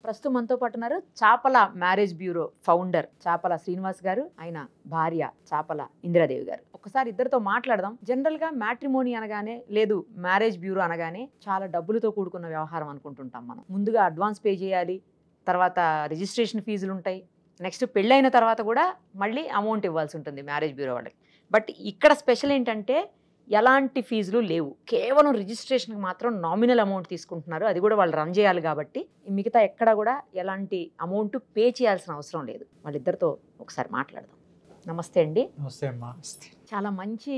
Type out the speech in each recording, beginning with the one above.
ప్రస్తుతం మనతో పాటు ఉన్నారు చాపల మ్యారేజ్ బ్యూరో ఫౌండర్ చాపల శ్రీనివాస్ గారు, ఆయన భార్య చాపల ఇందిరాదేవి గారు. ఒకసారి ఇద్దరితో మాట్లాడదాం. జనరల్ గా మ్యాట్రిమోనీ అనగానే, లేదు మ్యారేజ్ బ్యూరో అనగానే చాలా డబ్బులతో కూడుకున్న వ్యవహారం అనుకుంటుంటాం మనం. ముందుగా అడ్వాన్స్ పే చేయాలి, తర్వాత రిజిస్ట్రేషన్ ఫీజులు ఉంటాయి, నెక్స్ట్ పెళ్ళైన తర్వాత కూడా మళ్ళీ అమౌంట్ ఇవ్వాల్సి ఉంటుంది మ్యారేజ్ బ్యూరో వాళ్ళకి. బట్ ఇక్కడ స్పెషల్ ఏంటంటే ఎలాంటి ఫీజులు లేవు, కేవలం రిజిస్ట్రేషన్కి మాత్రం నామినల్ అమౌంట్ తీసుకుంటున్నారు. అది కూడా వాళ్ళు రన్ చేయాలి కాబట్టి మిగతా ఎక్కడ కూడా ఎలాంటి అమౌంట్ పే చేయాల్సిన అవసరం లేదు. వాళ్ళిద్దరితో ఒకసారి మాట్లాడదాం. నమస్తే అండి. నమస్తే అమ్మా. చాలా మంచి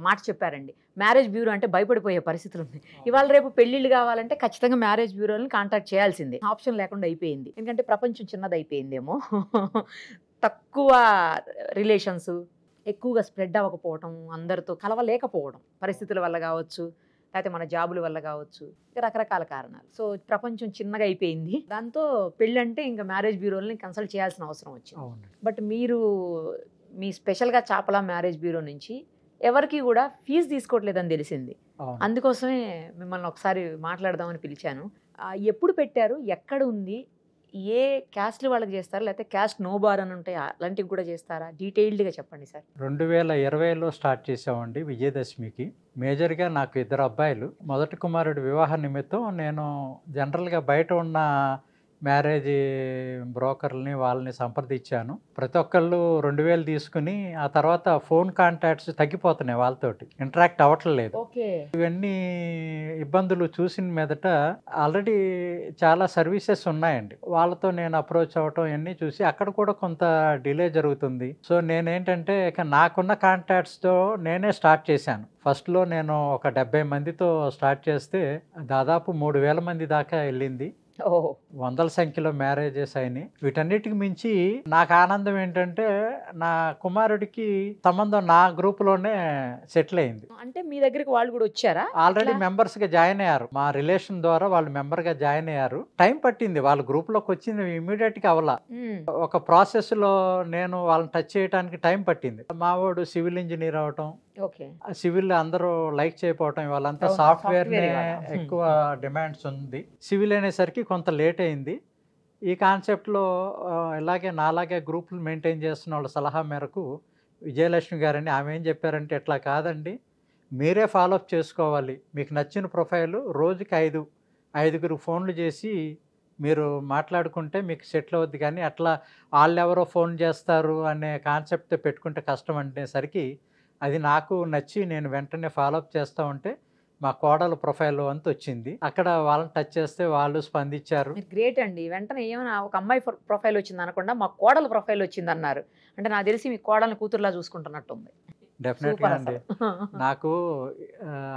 మాట చెప్పారండి. మ్యారేజ్ బ్యూరో అంటే భయపడిపోయే పరిస్థితులు ఉన్నాయి. ఇవాళ రేపు పెళ్ళిళ్ళు కావాలంటే ఖచ్చితంగా మ్యారేజ్ బ్యూరోని కాంటాక్ట్ చేయాల్సిందే, ఆప్షన్ లేకుండా అయిపోయింది. ఎందుకంటే ప్రపంచం చిన్నది అయిపోయిందేమో. తక్కువ రిలేషన్స్, ఎక్కువగా స్ప్రెడ్ అవ్వకపోవటం, అందరితో కలవలేకపోవడం, పరిస్థితుల వల్ల కావచ్చు, లేకపోతే మన జాబుల వల్ల కావచ్చు, రకరకాల కారణాలు. సో ప్రపంచం చిన్నగా అయిపోయింది. దాంతో పెళ్ళి అంటే ఇంకా మ్యారేజ్ బ్యూరోని కన్సల్ట్ చేయాల్సిన అవసరం వచ్చింది. బట్ మీరు మీ స్పెషల్గా చాపల మ్యారేజ్ బ్యూరో నుంచి ఎవరికి కూడా ఫీజు తీసుకోవట్లేదని తెలిసింది. అందుకోసమే మిమ్మల్ని ఒకసారి మాట్లాడదామని పిలిచాను. ఎప్పుడు పెట్టారు, ఎక్కడ ఉంది, ఏ క్యాస్ట్లు వాళ్ళకి చేస్తారా, లేకపోతే క్యాస్ట్ నో బార్ అని ఉంటాయి అలాంటివి కూడా చేస్తారా? డీటెయిల్డ్గా చెప్పండి సార్. 2020లో స్టార్ట్ చేసామండి విజయదశమికి. మేజర్గా నాకు 2 అబ్బాయిలు. మొదటి కుమారుడి వివాహ నిమిత్తం నేను జనరల్గా బయట ఉన్న మ్యారేజ్ బ్రోకర్ని వాళ్ళని సంప్రదించాను. ప్రతి ఒక్కళ్ళు 2000 తీసుకుని ఆ తర్వాత ఫోన్ కాంటాక్ట్స్ తగ్గిపోతున్నాయి, వాళ్ళతోటి ఇంటరాక్ట్ అవ్వట్లేదు. ఇవన్నీ ఇబ్బందులు చూసిన మీదట ఆల్రెడీ చాలా సర్వీసెస్ ఉన్నాయండి, వాళ్ళతో నేను అప్రోచ్ అవ్వటం ఇవన్నీ చూసి అక్కడ కూడా కొంత డిలే జరుగుతుంది. సో నేనేంటంటే ఇక నాకున్న కాంటాక్ట్స్తో నేనే స్టార్ట్ చేశాను. ఫస్ట్లో నేను ఒక 70 మందితో స్టార్ట్ చేస్తే దాదాపు 3000 మంది దాకా వెళ్ళింది. వందల సంఖ్యలో మ్యారేజెస్ అయినాయి. వీటన్నిటికి మించి నాకు ఆనందం ఏంటంటే నా కుమారుడికి సంబంధం నా గ్రూప్ లోనే సెటిల్ అయింది. అంటే మీ దగ్గరికి వాళ్ళు కూడా వచ్చారా? ఆల్రెడీ మెంబర్స్ గా జాయిన్ అయ్యారు. మా రిలేషన్ ద్వారా వాళ్ళు మెంబర్ గా జాయిన్ అయ్యారు. టైం పట్టింది, వాళ్ళ గ్రూప్ లోకి వచ్చింది ఇమీడియట్ గా అవలా. ఒక ప్రాసెస్ లో నేను వాళ్ళని టచ్ చేయడానికి టైం పట్టింది. మా వాడు సివిల్ ఇంజనీర్ అవటం, సివిల్ అందరూ లైక్ చేయకపోవటం, వాళ్ళంతా సాఫ్ట్వేర్ ఎక్కువ డిమాండ్స్ ఉంది. సివిల్ అనేసరికి కొంత లేట్ అయింది. ఈ కాన్సెప్ట్లో ఇలాగే నాలాగే గ్రూపులు మెయింటైన్ చేస్తున్న వాళ్ళ సలహా మేరకు విజయలక్ష్మి గారని ఆమె ఏం చెప్పారంటే, ఎట్లా కాదండి, మీరే ఫాలోఅప్ చేసుకోవాలి. మీకు నచ్చిన ప్రొఫైలు రోజుకి 5 ఫోన్లు చేసి మీరు మాట్లాడుకుంటే మీకు సెటిల్ అవుద్ది. కానీ అట్లా వాళ్ళెవరో ఫోన్ చేస్తారు అనే కాన్సెప్ట్తో పెట్టుకుంటే కష్టం అనేసరికి అది నాకు నచ్చి నేను వెంటనే ఫాలోఅప్ చేస్తూ ఉంటే మా కోడల ప్రొఫైల్ అంత వచ్చింది. అక్కడ వాళ్ళని టచ్ చేస్తే వాళ్ళు స్పందించారు. గ్రేట్ అండి. వెంటనే ఏమైనా ఒక అమ్మాయి ప్రొఫైల్ వచ్చింది అనకుండా మా కోడల ప్రొఫైల్ వచ్చింది అన్నారు. అంటే నాకు తెలిసి మీ కోడల్ని కూతురులా చూసుకుంటున్నట్టుంది. డెఫినెట్గా అండి. నాకు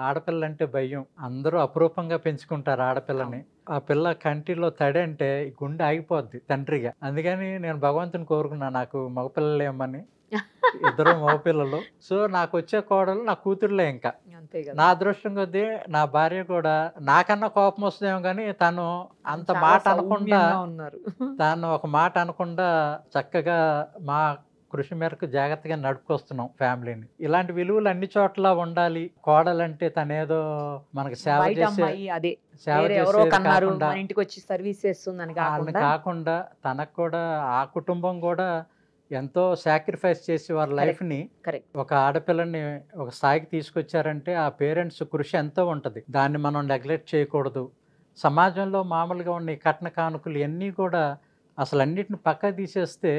ఆడపిల్ల అంటే భయం. అందరూ అపురూపంగా పెంచుకుంటారు ఆడపిల్లని. ఆ పిల్ల కంటిలో తడి అంటే గుండె ఆగిపోద్ది తండ్రిగా. అందుకని నేను భగవంతుని కోరుకున్నా నాకు మగపిల్లలు ఏమని. 2 మగపిల్లలు. సో నాకు వచ్చే కోడలు నా కూతురులే. ఇంకా నా అదృష్టం కొద్దీ నా భార్య కూడా నాకన్నా కోపం వస్తుందేమో కానీ తను అంత మాట అనకుండా, తాను ఒక మాట అనకుండా చక్కగా మా కృషి మేరకు జాగ్రత్తగా నడుపుకొస్తున్నాం ఫ్యామిలీని. ఇలాంటి విలువలు అన్ని చోట్ల ఉండాలి. కోడలంటే తనేదో మనకు సేవ కాకుండా తనకు కూడా ఆ కుటుంబం కూడా ఎంతో సాక్రిఫైస్ చేసి వారి లైఫ్ని, ఒక ఆడపిల్లని ఒక స్థాయికి తీసుకొచ్చారంటే ఆ పేరెంట్స్ కృషి ఎంతో ఉంటుంది. దాన్ని మనం నెగ్లెక్ట్ చేయకూడదు. సమాజంలో మామూలుగా ఉన్న ఈ కట్న కానుకలు ఇవన్నీ కూడా అసలు అన్నిటిని పక్క తీసేస్తే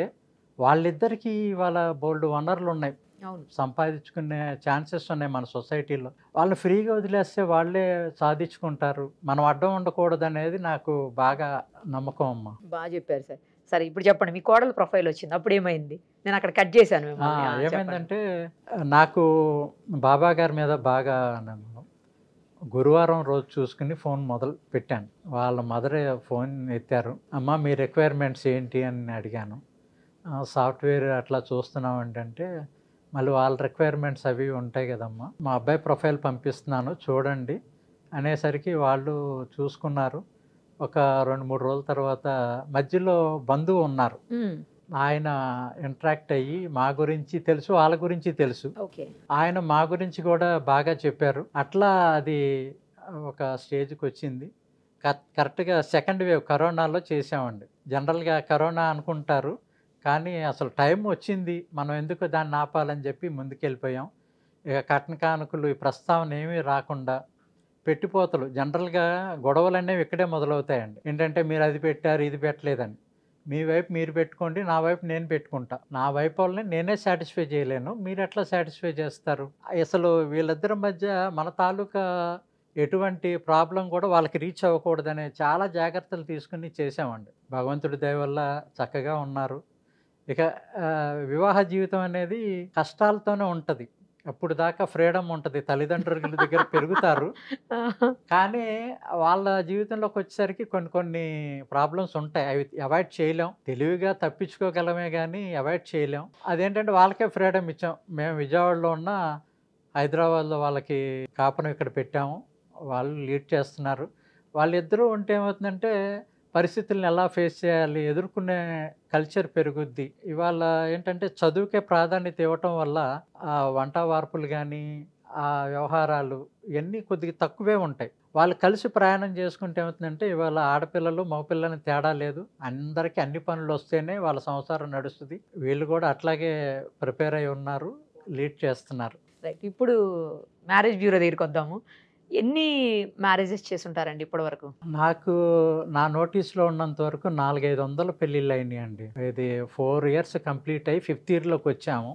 వాళ్ళిద్దరికీ వాళ్ళ బోల్డ్ వనరులు ఉన్నాయి, సంపాదించుకునే ఛాన్సెస్ ఉన్నాయి మన సొసైటీలో. వాళ్ళని ఫ్రీగా వదిలేస్తే వాళ్ళే సాధించుకుంటారు. మనం అడ్డం ఉండకూడదు అనేది నాకు బాగా నమ్మకం అమ్మా. బాగా చెప్పారు సార్. సరే ఇప్పుడు చెప్పండి, మీ కోడల ప్రొఫైల్ వచ్చింది, అప్పుడు ఏమైంది? నేను అక్కడ కట్ చేశాను. ఏమైందంటే నాకు బాబా గారి మీద బాగా గురువారం రోజు చూసుకుని ఫోన్ మొదలు పెట్టాను. వాళ్ళ మదరే ఫోన్ ఎత్తారు. అమ్మ మీ రిక్వైర్మెంట్స్ ఏంటి అని అడిగాను. సాఫ్ట్వేర్ అట్లా చూస్తున్నాం ఏంటంటే, మళ్ళీ వాళ్ళ రిక్వైర్మెంట్స్ అవి ఉంటాయి కదమ్మా, మా అబ్బాయి ప్రొఫైల్ పంపిస్తున్నాను చూడండి అనేసరికి వాళ్ళు చూసుకున్నారు. ఒక 2-3 రోజుల తర్వాత మధ్యలో బంధువు ఉన్నారు, ఆయన ఇంటరాక్ట్ అయ్యి మా గురించి తెలుసు, వాళ్ళ గురించి తెలుసు, ఆయన మా గురించి కూడా బాగా చెప్పారు. అట్లా అది ఒక స్టేజ్కి వచ్చింది. కరెక్ట్గా సెకండ్ వేవ్ కరోనాలో చేసామండి. జనరల్గా కరోనా అనుకుంటారు, కానీ అసలు టైం వచ్చింది, మనం ఎందుకు దాన్ని ఆపాలని చెప్పి ముందుకెళ్ళిపోయాం. ఇక కట్న కానుకలు ఈ ప్రస్తావన ఏమీ రాకుండా పెట్టిపోతలు జనరల్గా గొడవలనేవి ఇక్కడే మొదలవుతాయండి. ఏంటంటే మీరు అది పెట్టారు ఇది పెట్టలేదని. మీ వైపు మీరు పెట్టుకోండి, నా వైపు నేను పెట్టుకుంటా. నా వైపు వాళ్ళని నేనే సాటిస్ఫై చేయలేను, మీరు ఎట్లా సాటిస్ఫై చేస్తారు? అసలు వీళ్ళిద్దరి మధ్య మన తాలూకా ఎటువంటి ప్రాబ్లం కూడా వాళ్ళకి రీచ్ అవ్వకూడదనే చాలా జాగ్రత్తలు తీసుకుని చేసామండి. భగవంతుడి దయ వల్ల చక్కగా ఉన్నారు. ఇక వివాహ జీవితం అనేది కష్టాలతోనే ఉంటుంది. అప్పుడు దాకా ఫ్రీడమ్ ఉంటుంది, తల్లిదండ్రుల దగ్గర పెరుగుతారు. కానీ వాళ్ళ జీవితంలోకి వచ్చేసరికి కొన్ని ప్రాబ్లమ్స్ ఉంటాయి. అవి అవాయిడ్ చేయలేం. తెలివిగా తప్పించుకోగలమే కానీ అవాయిడ్ చేయలేం. అదేంటంటే వాళ్ళకే ఫ్రీడమ్ ఇచ్చాం. మేము విజయవాడలో ఉన్న హైదరాబాద్లో వాళ్ళకి కాపురం ఇక్కడ పెట్టాము. వాళ్ళు లీడ్ చేస్తున్నారు. వాళ్ళిద్దరూ ఉంటే ఏమవుతుందంటే పరిస్థితులను ఎలా ఫేస్ చేయాలి, ఎదుర్కొనే కల్చర్ పెరుగుద్ది. ఇవాళ ఏంటంటే చదువుకే ప్రాధాన్యత ఇవ్వటం వల్ల ఆ వంట వార్పులు కానీ ఆ వ్యవహారాలు ఇవన్నీ కొద్దిగా తక్కువే ఉంటాయి. వాళ్ళు కలిసి ప్రయాణం చేసుకుంటే ఏమవుతుందంటే ఇవాళ ఆడపిల్లలు మగపిల్లని తేడా లేదు, అందరికీ అన్ని పనులు వస్తేనే వాళ్ళ సంసారం నడుస్తుంది. వీళ్ళు కూడా అట్లాగే ప్రిపేర్ అయి ఉన్నారు, లీడ్ చేస్తున్నారు. రైట్. ఇప్పుడు మ్యారేజ్ బ్యూరో దగ్గరికి వద్దాము. ఎన్ని మ్యారేజెస్ చేసుంటారండి ఇప్పటి వరకు? నాకు నా నోటీస్లో ఉన్నంత వరకు 400-500 పెళ్ళిళ్ళు అయినాయండి. ఇది 4 years కంప్లీట్ అయ్యి 5th yearలోకి వచ్చాము.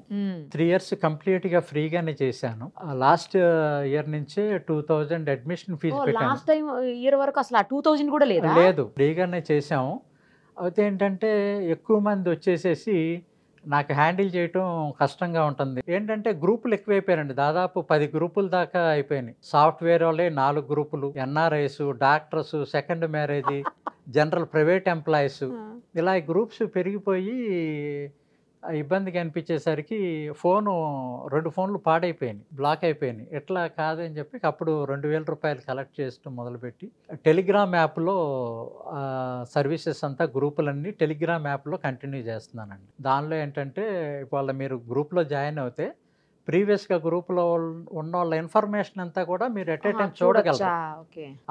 3 years కంప్లీట్గా ఫ్రీగానే చేశాను. లాస్ట్ ఇయర్ నుంచే 2000 అడ్మిషన్ ఫీజు పెట్టాను. లాస్ట్ టైం ఇయర్ వరకు అసలు 2000 కూడా లేదా? లేదు, ఫ్రీగానే చేసాము. అయితే ఏంటంటే ఎక్కువ మంది వచ్చేసేసి నాకు హ్యాండిల్ చేయటం కష్టంగా ఉంటుంది. ఏంటంటే గ్రూపులు ఎక్కువైపోయారండి. దాదాపు 10 గ్రూపుల దాకా అయిపోయినాయి. సాఫ్ట్వేర్ వాళ్ళే 4 గ్రూపులు, NRIs, doctors, second marriage, general private employees, ఇలా ఈ గ్రూప్స్ పెరిగిపోయి ఇబ్బందిగా అనిపించేసరికి 2 ఫోన్లు పాడైపోయినాయి, బ్లాక్ అయిపోయినాయి. ఎట్లా కాదని చెప్పి అప్పుడు 2000 రూపాయలు కలెక్ట్ చేస్తూ మొదలుపెట్టి టెలిగ్రామ్ యాప్లో సర్వీసెస్ అంతా గ్రూపులన్నీ టెలిగ్రామ్ యాప్లో కంటిన్యూ చేస్తున్నానండి. దానిలో ఏంటంటే ఇవాళ మీరు గ్రూప్లో జాయిన్ అవుతే ప్రీవియస్గా గ్రూప్లో ఉన్న వాళ్ళ ఇన్ఫర్మేషన్ అంతా కూడా మీరు ఎట్ ఏ టైం చూడగలరు.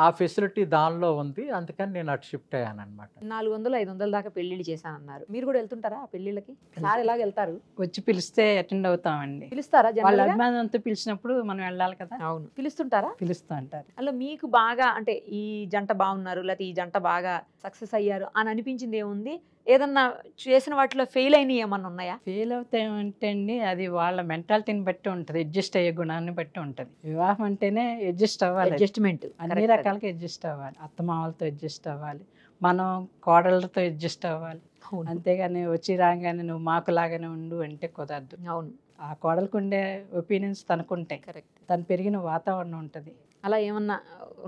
ఆ ఫెసిలిటీ దానిలో ఉంది. అందుకని నేను అటు షిఫ్ట్ అయ్యాను అనమాట. 400-500 దాకా పెళ్లిళ్ళు చేశానన్నారు. మీరు కూడా వెళ్తుంటారా ఆ పెళ్లిళ్ళకి? సార్ ఎలాగ వెళ్తారు? వచ్చి పిలిస్తే అటెండ్ అవుతామండి. పిలుస్తారా? వాళ్ళ అభిమానంతో పిలిచినప్పుడు మనం వెళ్ళాలి కదా. అవును, పిలుస్తుంటారా? పిలుస్తూ అంటారు. అలా మీకు బాగా అంటే ఈ జంట బాగున్నారు, లేకపోతే ఈ జంట బాగా సక్సెస్ అయ్యారు అని అనిపించింది ఏముంది? ఏదన్నా చేసిన వాటిలో ఫెయిల్ అయినవి ఏమన్నా ఉన్నాయా? ఫెయిల్ అవుతాయంటే అండి అది వాళ్ళ మెంటాలిటీని బట్టి ఉంటుంది, అడ్జస్ట్ అయ్యే గుణాన్ని బట్టి ఉంటుంది. వివాహం అంటేనే అడ్జస్ట్ అవ్వాలి, అడ్జస్ట్మెంట్ అన్ని రకాలుగా అడ్జస్ట్ అవ్వాలి. అత్తమామలతో అడ్జస్ట్ అవ్వాలి, మనం కోడళ్ళతో అడ్జస్ట్ అవ్వాలి. అంతేగాని వచ్చి రాగానే నువ్వు మాకులాగానే ఉండు అంటే కుదరదు. అవును, ఆ కోడలకు ఉండే ఒపీనియన్స్ తనకుంటాయి. కరెక్ట్. తను పెరిగిన వాతావరణం ఉంటుంది. అలా ఏమన్నా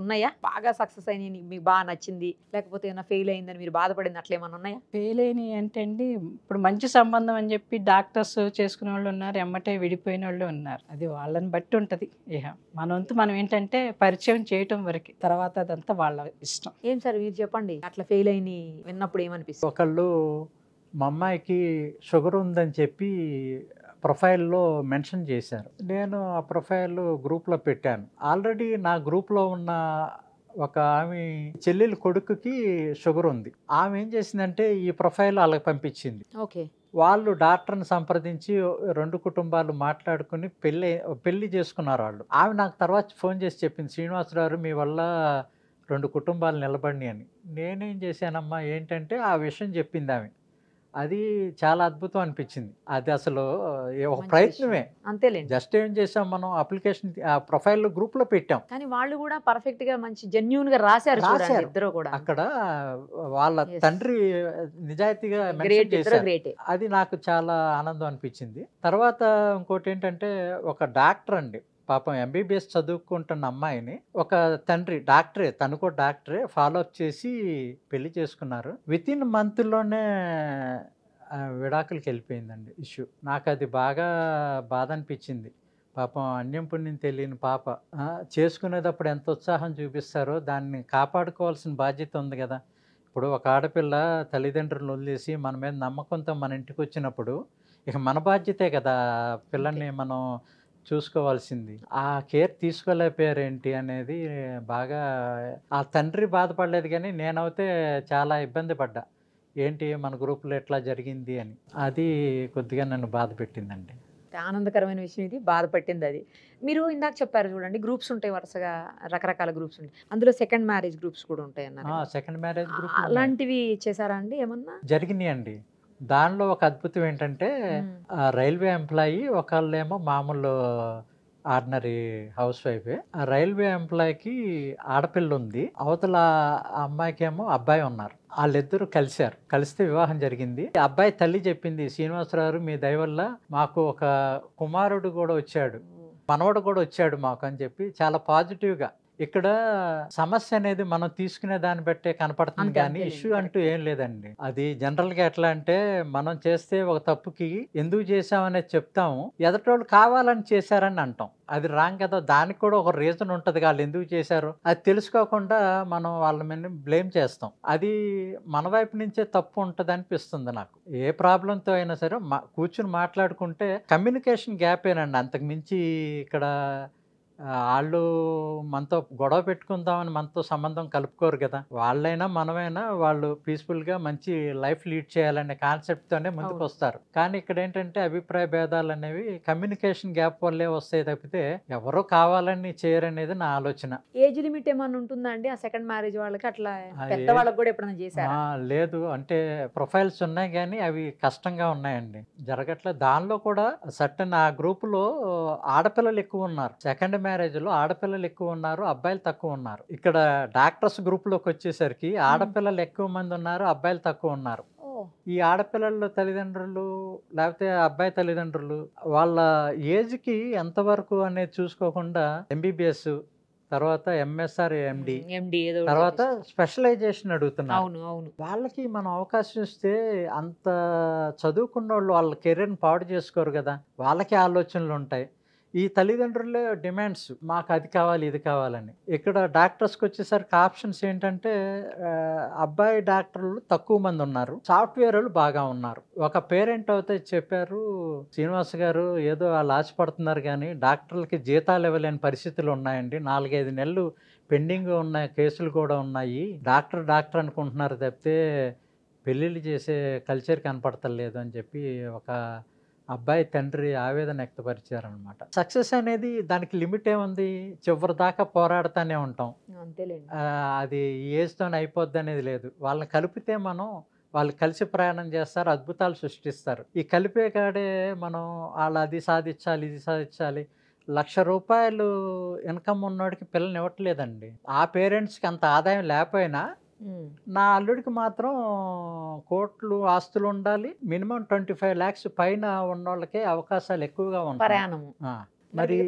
ఉన్నాయా బాగా సక్సెస్ అయినాయి, మీకు బాగా నచ్చింది, లేకపోతే ఏమన్నా ఫెయిల్ అయిందని మీరు బాధపడింది అట్లా ఏమన్నా ఉన్నాయా? ఫెయిల్ అయినాయి అంటే అండి ఇప్పుడు మంచి సంబంధం అని చెప్పి డాక్టర్స్ చేసుకునే వాళ్ళు ఉన్నారు, ఎమ్మటే విడిపోయిన వాళ్ళు ఉన్నారు. అది వాళ్ళని బట్టి ఉంటుంది. ఇహ మన వంతు మనం ఏంటంటే పరిచయం చేయటం వరకు, తర్వాత అదంతా వాళ్ళ ఇష్టం. ఏం సార్ మీరు చెప్పండి, అట్లా ఫెయిల్ అయినాయి విన్నప్పుడు ఏమనిపిస్తుంది? ఒకళ్ళు మా అమ్మాయికి షుగర్ ఉందని చెప్పి ప్రొఫైల్లో మెన్షన్ చేశారు. నేను ఆ ప్రొఫైల్ గ్రూప్లో పెట్టాను. ఆల్రెడీ నా గ్రూప్లో ఉన్న ఒక ఆమె చెల్లెలు కొడుకుకి షుగర్ ఉంది. ఆమె ఏం చేసిందంటే ఈ ప్రొఫైల్ వాళ్ళకి పంపించింది. ఓకే. వాళ్ళు డాక్టర్ని సంప్రదించి 2 కుటుంబాలు మాట్లాడుకుని పెళ్లి చేసుకున్నారు వాళ్ళు. ఆమె నాకు తర్వాత ఫోన్ చేసి చెప్పింది, శ్రీనివాసరావు మీ వల్ల 2 కుటుంబాలు నిలబడినాయి అని. నేనేం చేశానమ్మా ఏంటంటే ఆ విషయం చెప్పింది ఆమె. అది చాలా అద్భుతం అనిపించింది. అది అసలు ఒక ప్రయత్నమే, అంతేలేండి. జస్ట్ ఏం చేసాం మనం అప్లికేషన్ ప్రొఫైల్ గ్రూప్ లో పెట్టాం, కానీ వాళ్ళు కూడా పర్ఫెక్ట్ గా మంచి జెన్యూన్ గా రాశారు. ఇద్దరు కూడా అక్కడ వాళ్ళ తండ్రి నిజాయితీగా మెన్షన్ చేశారు. అది నాకు చాలా ఆనందం అనిపించింది. తర్వాత ఇంకోటి ఏంటంటే ఒక డాక్టర్ అండి, పాపం ఎంబీబీఎస్ చదువుకుంటున్న అమ్మాయిని ఒక తండ్రి డాక్టరే, తను కూడా డాక్టరే, ఫాలో అప్ చేసి పెళ్లి చేసుకున్నారు. వితిన్ మంత్లోనే విడాకులకి వెళ్ళిపోయిందండి ఇష్యూ. నాకు అది బాగా బాధ అనిపించింది. పాపం అన్యం పుణ్యం తెలియని పాప చేసుకునేటప్పుడు ఎంత ఉత్సాహం చూపిస్తారో దాన్ని కాపాడుకోవాల్సిన బాధ్యత ఉంది కదా. ఇప్పుడు ఒక ఆడపిల్ల తల్లిదండ్రులను వదిలేసి మన మీద నమ్మకంతో మన ఇంటికి వచ్చినప్పుడు ఇక మన బాధ్యతే కదా పిల్లల్ని మనం చూసుకోవాల్సింది. ఆ కేర్ తీసుకోలేకపోయారేంటి అనేది బాగా ఆ తండ్రి బాధపడలేదు, కానీ నేనైతే చాలా ఇబ్బంది పడ్డా. ఏంటి మన గ్రూప్లో ఎట్లా జరిగింది అని. అది కొద్దిగా నన్ను బాధ పెట్టిందండి. ఆనందకరమైన విషయం ఇది, బాధ పట్టింది అది. మీరు ఇందాక చెప్పారు చూడండి, గ్రూప్స్ ఉంటాయి వరుసగా, రకరకాల గ్రూప్స్ ఉంటాయి, అందులో సెకండ్ మ్యారేజ్ గ్రూప్స్ కూడా ఉంటాయి అన్నారు. సెకండ్ మ్యారేజ్ గ్రూప్ అలాంటివి చేశారా అండి ఏమన్నా? జరిగినాయండి. దానిలో ఒక అద్భుతం ఏంటంటే రైల్వే ఎంప్లాయీ, ఒకళ్ళేమో మామూలు ఆర్డినరీ హౌస్ వైఫే. ఆ రైల్వే ఎంప్లాయీకి ఆడపిల్ల ఉంది, అవతల ఆ అమ్మాయికేమో అబ్బాయి ఉన్నారు. వాళ్ళిద్దరూ కలిశారు, కలిస్తే వివాహం జరిగింది. అబ్బాయి తల్లి చెప్పింది, శ్రీనివాసరావు మీ దయ వల్ల మాకు ఒక కుమారుడు కూడా వచ్చాడు, మనవడు కూడా వచ్చాడు మాకు అని చెప్పి చాలా పాజిటివ్గా. ఇక్కడ సమస్య అనేది మనం తీసుకునే దాన్ని బట్టే కనపడుతుంది, కానీ ఇష్యూ అంటూ ఏం లేదండి. అది జనరల్ గా ఎట్లా అంటే, మనం చేస్తే ఒక తప్పుకి ఎందుకు చేసామనేది చెప్తాము, ఎదటోళ్ళు కావాలని చేశారని అంటాం. అది రాంగ్ కదా, దానికి కూడా ఒక రీజన్ ఉంటుంది, వాళ్ళు ఎందుకు చేశారు అది తెలుసుకోకుండా మనం వాళ్ళ మీద బ్లేమ్ చేస్తాం. అది మన వైపు నుంచే తప్పు ఉంటుంది అనిపిస్తుంది నాకు. ఏ ప్రాబ్లంతో అయినా సరే కూర్చుని మాట్లాడుకుంటే కమ్యూనికేషన్ గ్యాప్ ఏనండి, అంతకు మించి ఇక్కడ వాళ్ళు మనతో గొడవ పెట్టుకుందామని మనతో సంబంధం కలుపుకోరు కదా. వాళ్ళైనా మనమైనా వాళ్ళు పీస్ఫుల్గా మంచి లైఫ్ లీడ్ చేయాలనే కాన్సెప్ట్తోనే ముందుకు వస్తారు. కానీ ఇక్కడ ఏంటంటే అభిప్రాయ భేదాలు అనేవి కమ్యూనికేషన్ గ్యాప్ వల్లే వస్తాయి తప్పితే ఎవరో కావాలని చేయరనేది నా ఆలోచన. ఏజ్ లిమిట్ ఏమన్నా ఉంటుందా అండి ఆ సెకండ్ మ్యారేజ్ వాళ్ళకి? అట్లా పెద్ద వాళ్ళకి కూడా ఎప్పుడైనా చేశారా? లేదు, అంటే ప్రొఫైల్స్ ఉన్నాయి కానీ అవి కష్టంగా ఉన్నాయండి, జరగట్లే. దానిలో కూడా సర్టన్ ఆ గ్రూపులో ఆడపిల్లలు ఎక్కువ ఉన్నారు. సెకండ్ మ్యారేజ్లో ఆడపిల్లలు ఎక్కువ ఉన్నారు, అబ్బాయిలు తక్కువ ఉన్నారు. ఇక్కడ డాక్టర్స్ గ్రూప్లోకి వచ్చేసరికి ఆడపిల్లలు ఎక్కువ మంది ఉన్నారు, అబ్బాయిలు తక్కువ ఉన్నారు. ఈ ఆడపిల్లల తల్లిదండ్రులు లేకపోతే అబ్బాయి తల్లిదండ్రులు వాళ్ళ ఏజ్కి ఎంతవరకు అనేది చూసుకోకుండా ఎంబీబీఎస్ తర్వాత ఎంఎస్ఆర్ ఎండి తర్వాత స్పెషలైజేషన్ అడుగుతున్నారు. వాళ్ళకి మనం అవకాశం ఇస్తే అంత చదువుకున్న వాళ్ళు వాళ్ళ కెరీర్ని పాడు చేసుకోరు కదా, వాళ్ళకి ఆలోచనలు ఉంటాయి. ఈ తల్లిదండ్రులే డిమాండ్స్, మాకు అది కావాలి ఇది కావాలని. ఇక్కడ డాక్టర్స్కి వచ్చేసరికి ఆప్షన్స్ ఏంటంటే అబ్బాయి డాక్టర్లు తక్కువ మంది ఉన్నారు, సాఫ్ట్వేర్ వాళ్ళు బాగా ఉన్నారు. ఒక పేరెంట్ అయితే చెప్పారు, శ్రీనివాస్ గారు ఏదో వాళ్ళు ఆశపడుతున్నారు కానీ డాక్టర్లకి జీతాలు ఇవ్వలేని పరిస్థితులు ఉన్నాయండి, 4-5 నెలలు పెండింగ్ ఉన్న కేసులు కూడా ఉన్నాయి. డాక్టర్ అనుకుంటున్నారు తప్పితే పెళ్ళిళ్ళు చేసే కల్చర్ కనపడతలేదు అని చెప్పి ఒక అబ్బాయి తండ్రి ఆవేదన వ్యక్తపరిచారనమాట. సక్సెస్ అనేది దానికి లిమిట్ ఏముంది, చివరి దాకా పోరాడుతూనే ఉంటాం, అది ఏజ్తో అయిపోద్ది అనేది లేదు. వాళ్ళని కలిపితే వాళ్ళు కలిసి ప్రయాణం చేస్తారు, అద్భుతాలు సృష్టిస్తారు. ఈ కలిపే కాడే మనం వాళ్ళు అది సాధించాలి ఇది సాధించాలి, ₹1,00,000 ఇన్కమ్ ఉన్నోడికి పిల్లల్ని ఇవ్వట్లేదండి. ఆ పేరెంట్స్కి అంత ఆదాయం లేకపోయినా నా అల్లుడికి మాత్రం కోట్లు ఆస్తులు ఉండాలి, మినిమం 25 lakhs పైన ఉన్న వాళ్ళకే అవకాశాలు ఎక్కువగా ఉంటాయి. మరి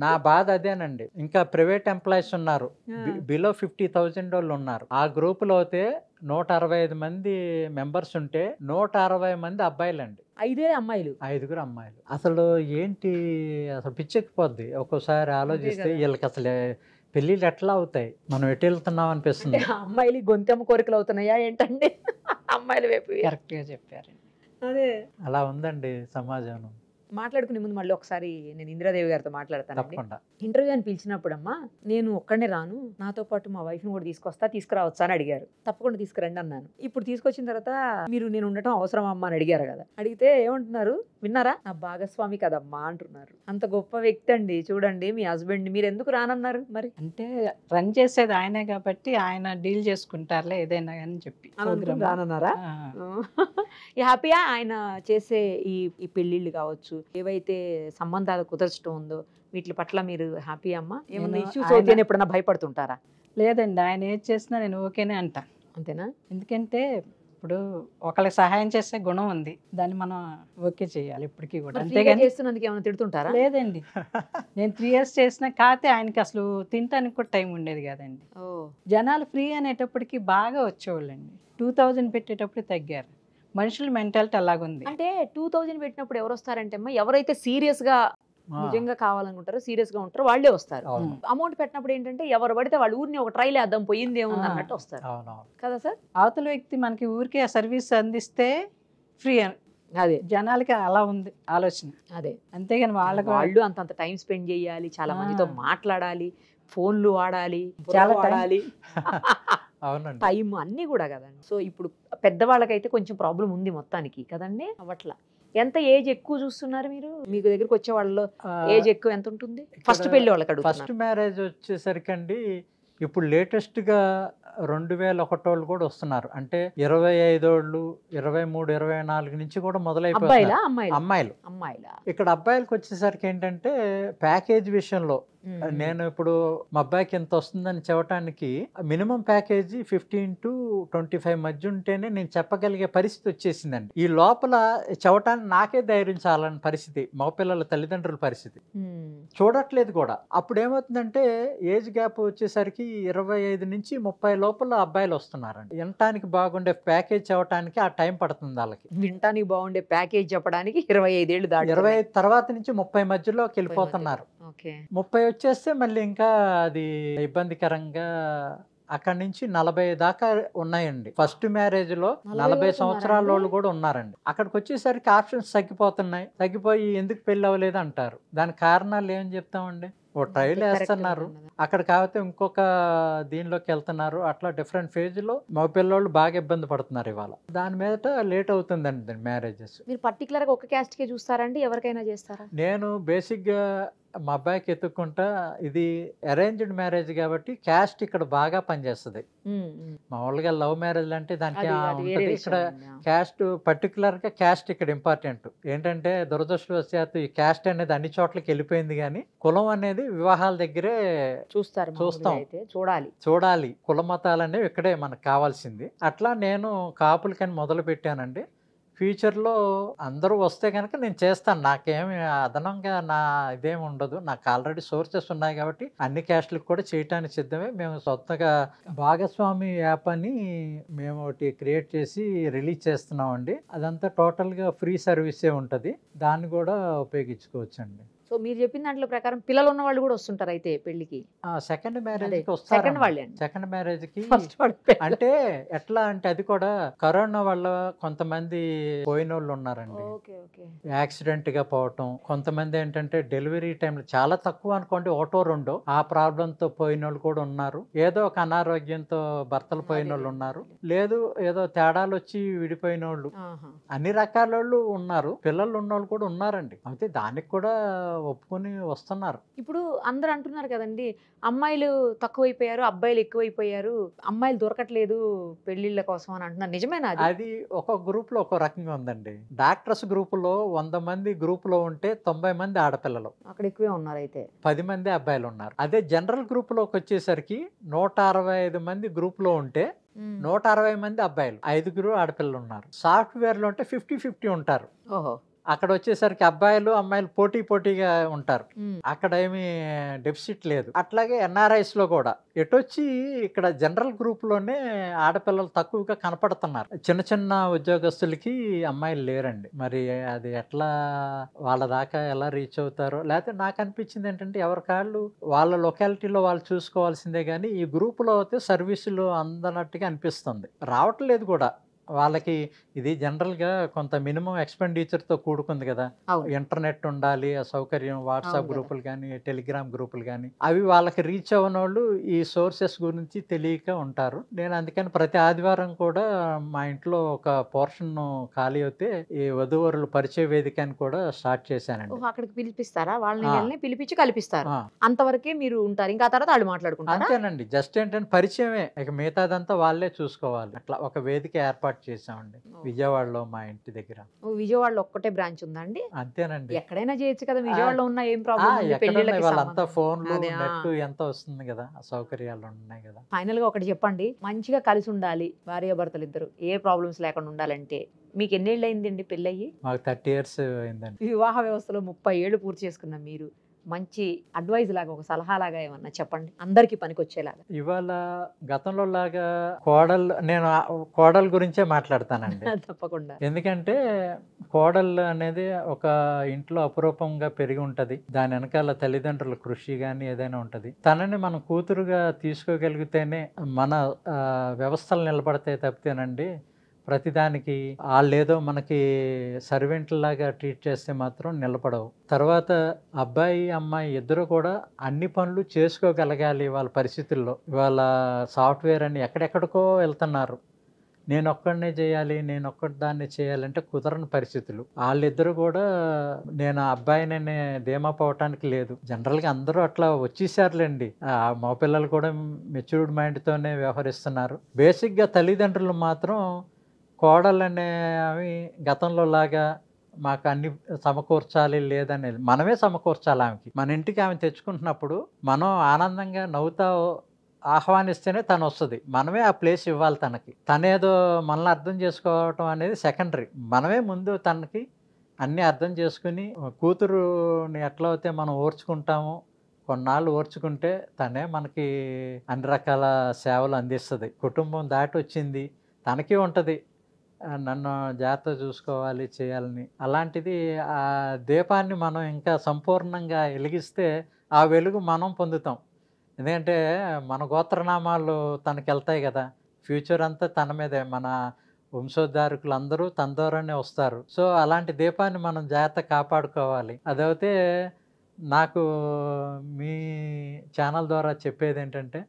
నా బాధ అదేనండి. ఇంకా ప్రైవేట్ ఎంప్లాయీస్ ఉన్నారు, బిలో 50,000 వాళ్ళు ఉన్నారు. ఆ గ్రూపులో అయితే 165 మంది మెంబర్స్ ఉంటే 160 మంది అబ్బాయిలండి, 5 అమ్మాయిలు. అసలు ఏంటి, అసలు పిచ్చెక్కిపోద్ది ఒక్కోసారి ఆలోచిస్తే. వీళ్ళకి అసలు పెళ్ళిళ్ళు ఎట్లా అవుతాయి, మనం ఎటు వెళ్తున్నాం అనిపిస్తుంది. అమ్మాయిలు గొంతెమ్మ కోరికలు అవుతున్నాయా ఏంటండి? అమ్మాయిలు వైపు కరెక్ట్గా చెప్పారండి. అదే అలా ఉందండి సమాజం. మాట్లాడుకునే ముందు మళ్ళీ ఒకసారి నేను ఇందిరాదేవి గారితో మాట్లాడతాను. ఇంటర్వ్యూ అని పిలిచినప్పుడు అమ్మా నేను ఒక్కడే రాను, నాతో పాటు మా వైఫ్ని కూడా తీసుకురావచ్చా అని అడిగారు. తప్పకుండా తీసుకురండి అన్నాను. ఇప్పుడు తీసుకొచ్చిన తర్వాత మీరు నేను ఉండటం అవసరం అమ్మా అని అడిగారు కదా. అడిగితే ఏమంటున్నారు విన్నారా, నా భాగస్వామి కదమ్మా అంటున్నారు. అంత గొప్ప వ్యక్తి అండి. చూడండి మీ హస్బెండ్, మీరు ఎందుకు రానన్నారు? మరి అంటే రన్ చేసేది ఆయనే కాబట్టి ఆయన డీల్ చేసుకుంటారులే ఏదైనా అని చెప్పి రానన్నారా? హ్యాపీయా ఆయన చేసే ఈ పెళ్ళిళ్ళు కావచ్చు, ఏవైతే సంబంధాలు కుదర్చడం ఉందో వీటి పట్ల మీరు హ్యాపీ అమ్మా? ఏమన్నా ఇష్యూస్ అవుతాయని ఎప్పుడన్నా భయపడుతుంటారా? లేదండి, ఆయన ఏది చేసినా నేను ఓకేనే అంటాను. అంతేనా? ఎందుకంటే ఇప్పుడు ఒకళ్ళకి సహాయం చేసే గుణం ఉంది, దాన్ని మనం ఓకే చేయాలి ఇప్పటికీ కూడా. అంతేగాని చేస్తున్నందుకు ఏమైనా తిడుతుంటారా? లేదండి, నేను 3 years చేసినా కాకపోతే ఆయనకి అసలు తినటానికి కూడా టైం ఉండేది కాదండి. జనాలు ఫ్రీ అనేటప్పటికి బాగా వచ్చేవాళ్ళండి. 2000 పెట్టేటప్పుడు తగ్గారు. మనుషుల మెంటాలిటీ అలాగుంది. అంటే 2000 పెట్టినప్పుడు ఎవరు వస్తారంటే అమ్మా, ఎవరైతే సీరియస్ గా నిజంగా కావాలనుకుంటారో సీరియస్ గా ఉంటారో వాళ్ళే వస్తారు. అమౌంట్ పెట్టినప్పుడు ఏంటంటే ఎవరు పడితే వాళ్ళు ఊరిని ఒక ట్రైల్ వేద్దాం పోయింది ఏముంది అన్నట్టు వస్తారు కదా సార్. అవతల వ్యక్తి మనకి ఊరికే సర్వీస్ అందిస్తే ఫ్రీ అదే జనాలకి అలా ఉంది ఆలోచన. అదే అంతేగాని వాళ్ళకి వాళ్ళు అంతంత టైం స్పెండ్ చేయాలి, చాలా మందితో మాట్లాడాలి, ఫోన్లు వాడాలి, చాలా బుర్ర వాడాలి, అవునండి. టైం అన్నీ కూడా కదండి. సో ఇప్పుడు పెద్దవాళ్ళకైతే కొంచెం ప్రాబ్లం ఉంది మొత్తానికి కదండి. అవట్లా ఎంత ఏజ్ ఎక్కువ చూస్తున్నారు మీరు? మీకు దగ్గరికి వచ్చే వాళ్ళలో ఏజ్ ఎక్కువ ఎంత ఉంటుంది? ఫస్ట్ పెళ్లి వాళ్ళకి ఫస్ట్ అడుగుతున్నారు. మ్యారేజ్ వచ్చేసరికి అండి ఇప్పుడు లేటెస్ట్గా 2001 వాళ్ళు కూడా వస్తున్నారు. అంటే 25 వాళ్ళు 23, 24 నుంచి కూడా మొదలైపోతున్నారు. అబ్బాయిలా అమ్మాయిలా? అమ్మాయిలు. అమ్మాయిలా? ఇక్కడ అబ్బాయిలకు వచ్చేసరికి ఏంటంటే ప్యాకేజ్ విషయంలో నేను ఇప్పుడు మా అబ్బాయికి ఎంత వస్తుందని చెప్పడానికి మినిమం ప్యాకేజీ 15 to 25 మధ్య ఉంటేనే నేను చెప్పగలిగే పరిస్థితి వచ్చేసిందండి. ఈ లోపల చెప్పడానికి నాకే ధైర్యం చాలని పరిస్థితి, మా పిల్లల తల్లిదండ్రుల పరిస్థితి చూడట్లేదు కూడా. అప్పుడు ఏమవుతుందంటే ఏజ్ గ్యాప్ వచ్చేసరికి 25 నుంచి 30 లోపల అబ్బాయిలు వస్తున్నారండి. వినటానికి బాగుండే ప్యాకేజ్ చెప్పడానికి ఆ టైం పడుతుంది వాళ్ళకి. వినటానికి బాగుండే ప్యాకేజ్ చెప్పడానికి 25 ఏళ్ళు దాటి 25 తర్వాత నుంచి 30 మధ్యలోకి వెళ్ళిపోతున్నారు. 30 వచ్చేస్తే మళ్ళీ ఇంకా అది ఇబ్బందికరంగా అక్కడి నుంచి 40 దాకా ఉన్నాయండి. ఫస్ట్ మ్యారేజ్ లో 40 సంవత్సరాల వాళ్ళు కూడా ఉన్నారండి. అక్కడికి వచ్చేసరికి ఆప్షన్స్ తగ్గిపోయి ఎందుకు పెళ్లి అవ్వలేదు అంటారు. దానికి కారణాలు ఏం చెప్తామండి? ఓ ట్రైల్ వేస్తున్నారు, అక్కడ కాకపోతే ఇంకొక దీనిలోకి వెళ్తున్నారు. అట్లా డిఫరెంట్ ఫేజ్ లో మా పిల్లోళ్ళు బాగా ఇబ్బంది పడుతున్నారు ఇవాళ. దాని మీద లేట్ అవుతుందండి మ్యారేజెస్. మీరు పర్టికులర్ గా ఒక క్యాస్ట్ కే చూస్తారండి, ఎవరికైనా చేస్తారా? నేను బేసిక్ గా మా అబ్బాయికి ఎత్తుక్కుంటా, ఇది అరేంజ్డ్ మ్యారేజ్ కాబట్టి క్యాస్ట్ ఇక్కడ బాగా పనిచేస్తుంది. మామూలుగా లవ్ మ్యారేజ్ అంటే దానికి ఉంటుంది. ఇక్కడ క్యాస్ట్ పర్టికులర్ గా క్యాస్ట్ ఇక్కడ ఇంపార్టెంట్. ఏంటంటే దురదృష్టవశాత్తు ఈ క్యాస్ట్ అనేది అన్ని చోట్లకి వెళ్ళిపోయింది, కానీ కులం అనేది వివాహాల దగ్గరే చూస్తాం. చూడాలి కుల మతాలు అనేవి ఇక్కడే మనకు కావాల్సింది. అట్లా నేను కాపులకని మొదలు పెట్టానండి. ఫ్యూచర్లో అందరూ వస్తే కనుక నేను చేస్తాను. నాకేమి అదనంగా నా ఇదేమి ఉండదు. నాకు ఆల్రెడీ సోర్సెస్ ఉన్నాయి కాబట్టి అన్ని క్యాస్ట్లకు కూడా చేయటానికి సిద్ధమే. మేము సొంతగా భాగస్వామి యాప్ అని మేము ఒకటి క్రియేట్ చేసి రిలీజ్ చేస్తున్నామండి. అదంతా టోటల్గా ఫ్రీ సర్వీసే ఉంటుంది, దాన్ని కూడా ఉపయోగించుకోవచ్చండి. సో మీరు చెప్పిన దాంట్లో ప్రకారం పిల్లలు ఉన్న వాళ్ళు కూడా వస్తుంటారు అయితే పెళ్లికి? సెకండ్ మ్యారేజ్కి వస్తారు. సెకండ్ మ్యారేజ్కి అంటే ఎట్లా అంటే అది కూడా కరోనా వల్ల కొంతమంది పోయిన వాళ్ళు ఉన్నారండి. యాక్సిడెంట్ గా పోవటం, కొంతమంది ఏంటంటే డెలివరీ టైంలో చాలా తక్కువ అనుకోండి, ఒకటో రెండో ఆ ప్రాబ్లం తో పోయిన వాళ్ళు కూడా ఉన్నారు. ఏదో ఒక అనారోగ్యంతో భర్తలు పోయిన వాళ్ళు ఉన్నారు, లేదు ఏదో తేడాలు వచ్చి విడిపోయిన వాళ్ళు, అన్ని రకాల వాళ్ళు ఉన్నారు. పిల్లలు ఉన్న వాళ్ళు కూడా ఉన్నారండి. అయితే దానికి కూడా ఒప్పుకొని వస్తున్నారు. ఇప్పుడు అందరూ అంటున్నారు కదండి, అమ్మాయిలు తక్కువైపోయారు, అబ్బాయిలు ఎక్కువైపోయారు, అమ్మాయిలు దొరకట్లేదు పెళ్లిళ్ళ కోసం అని అంటున్నారు. నిజమేనా? అది ఒక గ్రూప్ లో ఒక రకంగా ఉందండి. డాక్టర్స్ గ్రూప్ లో 100 మంది గ్రూప్ లో ఉంటే 90 మంది ఆడపిల్లలు, అక్కడ ఎక్కువే ఉన్నారు, అయితే 10 మంది అబ్బాయిలు ఉన్నారు. అదే జనరల్ గ్రూప్ లోకి వచ్చేసరికి 165 మంది గ్రూప్ లో ఉంటే 160 మంది అబ్బాయిలు, 5 ఆడపిల్లలు ఉన్నారు. సాఫ్ట్వేర్ లో ఉంటే 50-50 ఉంటారు. అక్కడ వచ్చేసరికి అబ్బాయిలు అమ్మాయిలు పోటీగా ఉంటారు. అక్కడ ఏమి డెఫిసిట్ లేదు. అట్లాగే ఎన్ఆర్ఐస్ లో కూడా ఎటొచ్చి ఇక్కడ జనరల్ గ్రూప్ లోనే ఆడపిల్లలు తక్కువగా కనపడుతున్నారు. చిన్న చిన్న ఉద్యోగస్తులకి అమ్మాయిలు లేరండి. మరి అది ఎట్లా వాళ్ళ దాకా ఎలా రీచ్ అవుతారో, లేకపోతే నాకు అనిపించింది ఏంటంటే ఎవరికాళ్ళు వాళ్ళ లొకాలిటీలో వాళ్ళు చూసుకోవాల్సిందే, కానీ ఈ గ్రూప్ లో అయితే సర్వీసులు అందనట్టుగా అనిపిస్తుంది. రావట్లేదు కూడా వాళ్ళకి. ఇది జనరల్గా కొంత మినిమం ఎక్స్పెండిచర్తో కూడుకుంది కదా. ఇంటర్నెట్ ఉండాలి, ఆ సౌకర్యం, వాట్సాప్ గ్రూపులు కానీ టెలిగ్రామ్ గ్రూపులు కానీ, అవి వాళ్ళకి రీచ్ అవ్వని వాళ్ళు ఈ సోర్సెస్ గురించి తెలియక ఉంటారు. నేను అందుకని ప్రతి ఆదివారం కూడా మా ఇంట్లో ఒక పోర్షన్ ఖాళీ అయితే ఈ వధూవరుల పరిచయ వేదిక అని కూడా స్టార్ట్ చేశానండి. అక్కడికి పిలిపిస్తారా? వాళ్ళని పిలిపించి కల్పిస్తారు, అంతవరకే మీరు ఉంటారు, ఇంకా తర్వాత వాళ్ళు మాట్లాడుకుంటారు? అంతేనండి. జస్ట్ ఏంటంటే పరిచయమే, ఇక మిగతాదంతా వాళ్ళే చూసుకోవాలి. అట్లా ఒక వేదిక ఏర్పాటు చేసామండి విజయవాడలో, మా ఇంటి దగ్గర. విజయవాడలో ఒక్కటే బ్రాంచ్ ఉందండి? అంతేనండి. ఎక్కడైనా చేయొచ్చు కదా, విజయవాడలో ఉన్న ఏం ప్రాబ్లం? వాళ్ళంతా ఫోన్లు నెట్ ఎంత వస్తుంది కదా, సౌకర్యాలు ఉన్నాయి కదా. ఫైనల్ గా ఒకటి చెప్పండి, మంచిగా కలిసి ఉండాలి భార్యాభర్తలు ఇద్దరు, ఏ ప్రాబ్లమ్స్ లేకుండా ఉండాలంటే మీకు ఎన్నేళ్ళు అయిందండి పెళ్ళయ్యి? మాకు 30 years అయిందండి. వివాహ వ్యవస్థలో 30 ఏళ్ళు పూర్తి చేసుకున్న మీరు మంచి అడ్వైజ్ లాగా, ఒక సలహా లాగా ఏమన్నా చెప్పండి, అందరికి పనికొచ్చేలాగా. ఇవాళ గతంలో లాగా నేను కోడలు గురించే మాట్లాడతానండి. తప్పకుండా. ఎందుకంటే కోడలు అనేది ఒక ఇంట్లో అపురూపంగా పెరిగి ఉంటది. దాని వెనకాల తల్లిదండ్రుల కృషి కానీ ఏదైనా ఉంటది. తనని మనం కూతురుగా తీసుకోగలిగితేనే మన వ్యవస్థలు నిలబడతాయి తప్పితేనండి ప్రతిదానికి వాళ్ళేదో మనకి సర్వెంట్ లాగా ట్రీట్ చేస్తే మాత్రం నిలబడవు. తర్వాత అబ్బాయి అమ్మాయి ఇద్దరు కూడా అన్ని పనులు చేసుకోగలగాలి వాళ్ళ పరిస్థితుల్లో. ఇవాళ సాఫ్ట్వేర్ అని ఎక్కడెక్కడికో వెళ్తున్నారు. నేను ఒక్కడినే చేయాలి, నేను ఒక్కటి దాన్ని చేయాలంటే కుదరని పరిస్థితులు. వాళ్ళిద్దరు కూడా నేను అబ్బాయిననే ధీమా పోవటానికి లేదు. జనరల్గా అందరూ అట్లా వచ్చేసారులేండి. మా పిల్లలు కూడా మెచ్యూర్డ్ మైండ్తోనే వ్యవహరిస్తున్నారు. బేసిక్గా తల్లిదండ్రులు మాత్రం కోడలనే అవి గతంలో లాగా మాకు అన్ని సమకూర్చాలి లేదనేది మనమే సమకూర్చాలి. ఆమెకి మన ఇంటికి ఆమె తెచ్చుకుంటున్నప్పుడు మనం ఆనందంగా నవ్వుతా ఆహ్వానిస్తేనే తను వస్తుంది. మనమే ఆ ప్లేస్ ఇవ్వాలి తనకి. తనేదో మనల్ని అర్థం చేసుకోవటం అనేది సెకండరీ. మనమే ముందు తనకి అన్నీ అర్థం చేసుకుని కూతురుని ఎట్లా అయితే మనం ఓర్చుకుంటామో కొన్నాళ్ళు ఓర్చుకుంటే తనే మనకి అన్ని రకాల సేవలు అందిస్తుంది. కుటుంబం దాటి వచ్చింది, తనకి ఉంటుంది నన్ను జాగ్రత్తగా చూసుకోవాలి చేయాలని. అలాంటిది ఆ దీపాన్ని మనం ఇంకా సంపూర్ణంగా వెలిగిస్తే ఆ వెలుగు మనం పొందుతాం. ఎందుకంటే మన గోత్రనామాలు తనకి వెళ్తాయి కదా, ఫ్యూచర్ అంతా తన మీదే. మన వంశోద్ధారకులు అందరూ తన ద్వారానే వస్తారు. సో అలాంటి దీపాన్ని మనం జాగ్రత్తగా కాపాడుకోవాలి. అదైతే నాకు మీ ఛానల్ ద్వారా చెప్పేది ఏంటంటే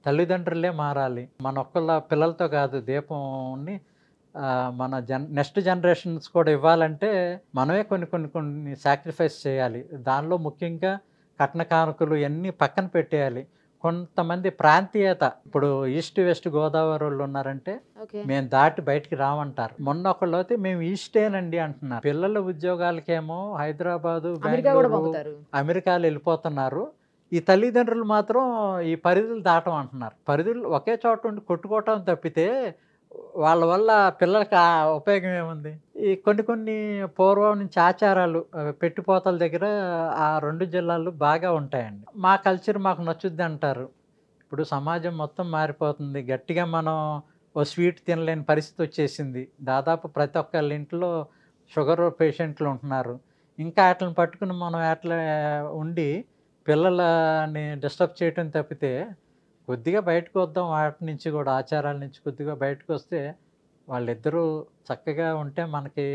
తల్లిదండ్రులే మారాలి. మన ఒక్కళ్ళ పిల్లలతో కాదు, దీపంని మన నెక్స్ట్ జనరేషన్స్ కూడా ఇవ్వాలంటే మనమే కొన్ని సాక్రిఫైస్ చేయాలి. దానిలో ముఖ్యంగా కట్న కానుకలు ఇవన్నీ పక్కన పెట్టేయాలి. కొంతమంది ప్రాంతీయత, ఇప్పుడు ఈస్ట్ వెస్ట్ గోదావరి వాళ్ళు ఉన్నారంటే మేము దాటి బయటికి రామంటారు. మొన్న ఒకళ్ళు అయితే మేము ఈస్టేనండి అంటున్నారు. పిల్లల ఉద్యోగాలకేమో హైదరాబాదు, బెంగళూరు, అమెరికాలో వెళ్ళిపోతున్నారు. ఈ తల్లిదండ్రులు మాత్రం ఈ పరిధులు దాటం అంటున్నారు. పరిధులు ఒకే చోట ఉండి కొట్టుకోవటం తప్పితే వాళ్ళ వల్ల పిల్లలకి ఉపయోగం ఏముంది? ఈ కొన్ని పూర్వం నుంచి ఆచారాలు పెట్టిపోతల దగ్గర ఆ 2 జిల్లాలు బాగా ఉంటాయండి. మా కల్చర్ మాకు నచ్చుద్ది అంటారు. ఇప్పుడు సమాజం మొత్తం మారిపోతుంది. గట్టిగా మనం ఓ స్వీట్ తినలేని పరిస్థితి వచ్చేసింది. దాదాపు ప్రతి ఒక్కళ్ళ ఇంట్లో షుగర్ పేషెంట్లు ఉంటున్నారు. ఇంకా వాటిని పట్టుకుని మనం అట్లా ఉండి పిల్లలని డిస్టర్బ్ చేయటం తప్పితే కొద్దిగా బయటకు వద్దాం. వాటి నుంచి కూడా ఆచారాల నుంచి కొద్దిగా బయటకు వస్తే వాళ్ళిద్దరూ చక్కగా ఉంటే మనకి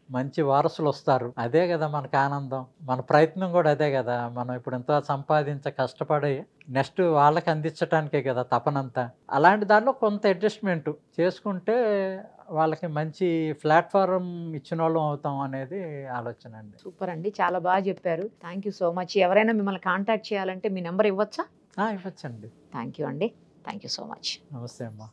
మంచి వారసులు వస్తారు. అదే కదా మనకు ఆనందం. మన ప్రయత్నం కూడా అదే కదా. మనం ఇప్పుడు ఎంత కష్టపడి నెక్స్ట్ వాళ్ళకి అందించడానికే కదా తపనంతా. అలాంటి దానిలో కొంత అడ్జస్ట్మెంట్ చేసుకుంటే వాళ్ళకి మంచి ప్లాట్ఫారం ఇచ్చిన వాళ్ళం అవుతాం అనేది ఆలోచన అండి. సూపర్ అండి, చాలా బాగా చెప్పారు. Thank you so much. ఎవరైనా మిమ్మల్ని కాంటాక్ట్ చేయాలంటే మీ నెంబర్ ఇవ్వచ్చా? ఇవ్వచ్చండి. థ్యాంక్ యూ అండి, థ్యాంక్ యూ సో మచ్. నమస్తే అమ్మా.